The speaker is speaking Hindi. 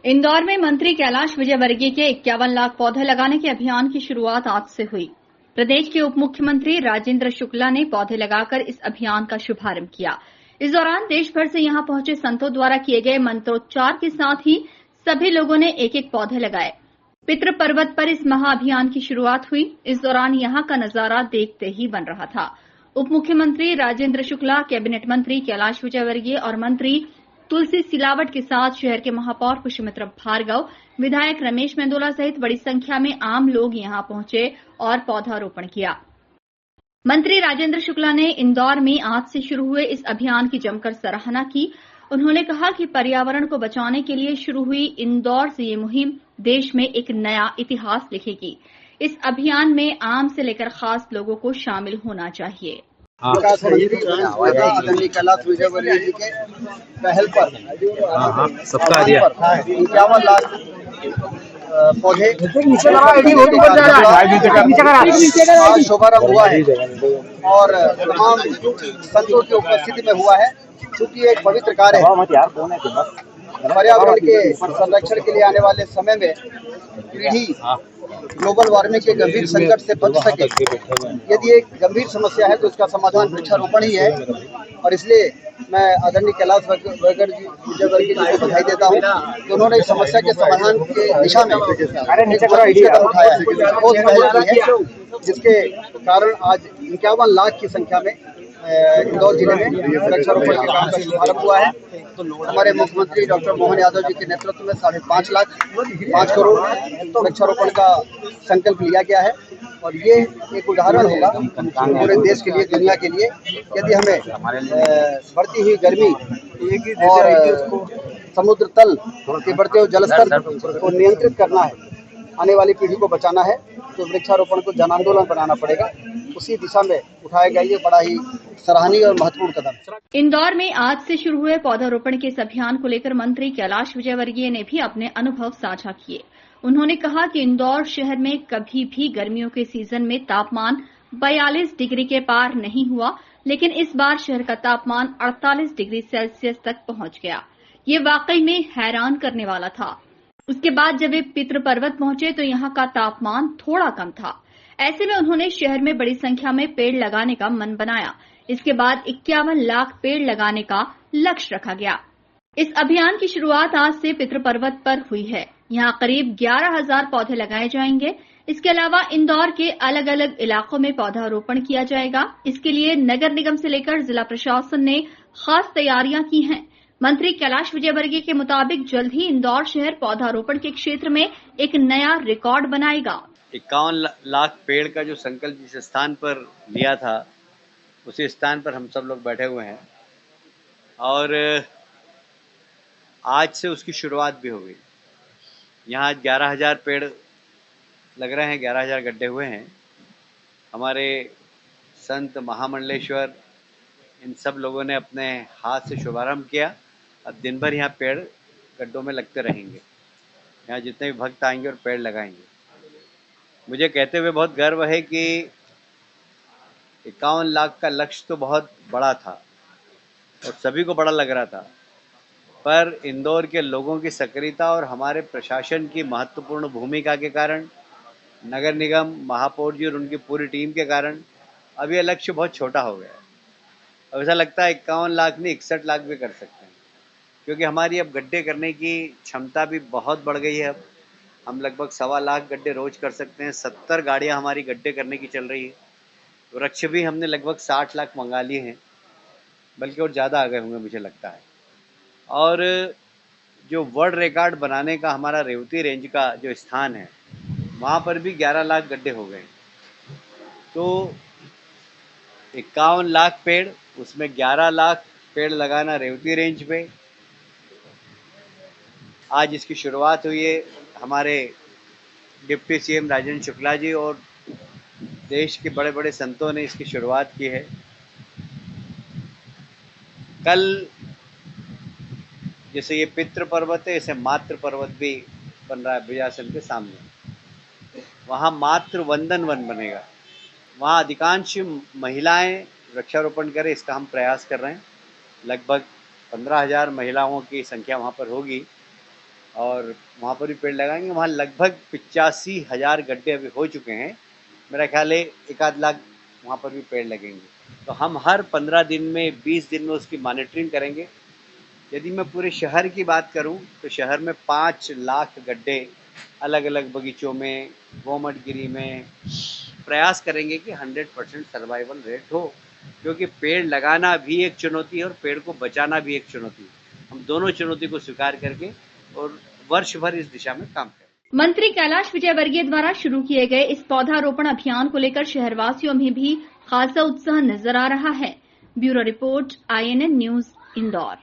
इंदौर में मंत्री कैलाश विजयवर्गीय के 51 लाख पौधे लगाने के अभियान की शुरुआत आज से हुई। प्रदेश के उप मुख्यमंत्री राजेंद्र शुक्ला ने पौधे लगाकर इस अभियान का शुभारंभ किया। इस दौरान देश भर से यहां पहुंचे संतों द्वारा किए गए मंत्रोच्चार के साथ ही सभी लोगों ने एक एक पौधे लगाए। पितृ पर्वत पर इस महाअभियान की शुरुआत हुई। इस दौरान यहां का नजारा देखते ही बन रहा था। उप मुख्यमंत्री राजेंद्र शुक्ला, कैबिनेट मंत्री कैलाश विजयवर्गीय और मंत्री तुलसी सिलावट के साथ शहर के महापौर पुष्यमित्र भार्गव, विधायक रमेश मेंदोला सहित बड़ी संख्या में आम लोग यहां पहुंचे और पौधारोपण किया। मंत्री राजेंद्र शुक्ला ने इंदौर में आज से शुरू हुए इस अभियान की जमकर सराहना की। उन्होंने कहा कि पर्यावरण को बचाने के लिए शुरू हुई इंदौर से ये मुहिम देश में एक नया इतिहास लिखेगी। इस अभियान में आम से लेकर खास लोगों को शामिल होना चाहिए। विकास मंत्री आदरणीय कैलाश विजयवर्गीय जी के पहल पर सबका दिया 51 लाख पौधे आज शुभारंभ हुआ है और तमाम संतों की उपस्थिति में हुआ है। चूंकि एक पवित्र कार्य है, पर्यावरण के संरक्षण के लिए आने वाले समय में पीढ़ी ग्लोबल वार्मिंग के गंभीर संकट से बच सके। यदि एक गंभीर समस्या है तो उसका समाधान वृक्षारोपण ही है और इसलिए मैं आदरणीय कैलाश विजयवर्गीय जी को बधाई देता हूं कि उन्होंने इस समस्या के समाधान की दिशा में एक कदम उठाया है, बहुत पहल की है, जिसके कारण आज 51 लाख की संख्या में इंदौर जिले में वृक्षारोपण के काम का शुभारंभ हुआ है। हमारे मुख्यमंत्री डॉक्टर मोहन यादव जी के नेतृत्व में 5.5 करोड़ वृक्षारोपण का संकल्प लिया गया है और ये एक उदाहरण होगा पूरे देश के लिए, दुनिया के लिए। यदि हमें बढ़ती हुई गर्मी और समुद्र तल के बढ़ते हुए जलस्तर को नियंत्रित करना है, आने वाली पीढ़ी को बचाना है, तो वृक्षारोपण को जन आंदोलन बनाना पड़ेगा। उसी दिशा में उठाया गया ये बड़ा ही सराहनीय और महत्वपूर्ण कदम। इंदौर में आज से शुरू हुए पौधारोपण के इस अभियान को लेकर मंत्री कैलाश विजयवर्गीय ने भी अपने अनुभव साझा किए। उन्होंने कहा कि इंदौर शहर में कभी भी गर्मियों के सीजन में तापमान 42 डिग्री के पार नहीं हुआ, लेकिन इस बार शहर का तापमान 48 डिग्री सेल्सियस तक पहुंच गया। ये वाकई में हैरान करने वाला था। उसके बाद जब वे पितृ पर्वत पहुंचे तो यहां का तापमान थोड़ा कम था। ऐसे में उन्होंने शहर में बड़ी संख्या में पेड़ लगाने का मन बनाया। इसके बाद 51 लाख पेड़ लगाने का लक्ष्य रखा गया। इस अभियान की शुरुआत आज से पितृ पर्वत पर हुई है। यहां करीब 11,000 पौधे लगाए जाएंगे। इसके अलावा इंदौर के अलग अलग इलाकों में पौधारोपण किया जाएगा। इसके लिए नगर निगम से लेकर जिला प्रशासन ने खास तैयारियां की हैं। मंत्री कैलाश विजयवर्गीय के मुताबिक जल्द ही इंदौर शहर पौधारोपण के क्षेत्र में एक नया रिकॉर्ड बनाएगा। 51 लाख पेड़ का जो संकल्प जिस स्थान पर लिया था, उसी स्थान पर हम सब लोग बैठे हुए हैं और आज से उसकी शुरुआत भी हो गई। यहाँ 11,000 पेड़ लग रहे हैं, 11,000 गड्ढे हुए हैं। हमारे संत महामंडलेश्वर इन सब लोगों ने अपने हाथ से शुभारंभ किया। अब दिन भर यहाँ पेड़ गड्ढों में लगते रहेंगे। यहाँ जितने भी भक्त आएंगे और पेड़ लगाएंगे। मुझे कहते हुए बहुत गर्व है कि 51 लाख का लक्ष्य तो बहुत बड़ा था और सभी को बड़ा लग रहा था, पर इंदौर के लोगों की सक्रियता और हमारे प्रशासन की महत्वपूर्ण भूमिका के कारण, नगर निगम, महापौर जी और उनकी पूरी टीम के कारण अब ये लक्ष्य बहुत छोटा हो गया है। अब ऐसा लगता है 51 लाख नहीं 61 लाख भी कर सकते हैं, क्योंकि हमारी अब गड्ढे करने की क्षमता भी बहुत बढ़ गई है। अब हम लगभग 1.25 लाख गड्ढे रोज कर सकते हैं। 70 गाड़ियाँ हमारी गड्ढे करने की चल रही है। वृक्ष भी हमने लगभग 60 लाख मंगा लिए हैं, बल्कि और ज़्यादा आ गए होंगे मुझे लगता है। और जो वर्ल्ड रिकॉर्ड बनाने का हमारा रेवती रेंज का जो स्थान है, वहाँ पर भी 11 लाख गड्ढे हो गए। तो 51 लाख पेड़, उसमें 11 लाख पेड़ लगाना रेवती रेंज पे। आज इसकी शुरुआत हुई है। हमारे डिप्टी सीएम राजेंद्र शुक्ला जी और देश के बड़े बड़े संतों ने इसकी शुरुआत की है। कल जैसे ये पितृ पर्वत है, ऐसे मातृ पर्वत भी बन रहा है विजयासन के सामने। वहाँ मातृ वंदन वन बनेगा। वहाँ अधिकांश महिलाएं वृक्षारोपण करें, इसका हम प्रयास कर रहे हैं। लगभग 15,000 महिलाओं की संख्या वहाँ पर होगी और वहाँ पर भी पेड़ लगाएंगे। वहाँ लगभग 85,000 गड्ढे अभी हो चुके हैं। मेरा ख्याल है 1 लाख वहाँ पर भी पेड़ लगेंगे। तो हम हर 15 दिन में 20 दिन में उसकी मॉनिटरिंग करेंगे। यदि मैं पूरे शहर की बात करूं तो शहर में 5 लाख गड्ढे अलग अलग बगीचों में, गोमटगिरी में प्रयास करेंगे कि 100% सर्वाइवल रेट हो, क्योंकि पेड़ लगाना भी एक चुनौती है और पेड़ को बचाना भी एक चुनौती है। हम दोनों चुनौती को स्वीकार करके और वर्ष भर इस दिशा में काम करें। मंत्री कैलाश विजयवर्गीय द्वारा शुरू किए गए इस पौधारोपण अभियान को लेकर शहरवासियों में भी खासा उत्साह नजर आ रहा है। Bureau report, INN news, Indore.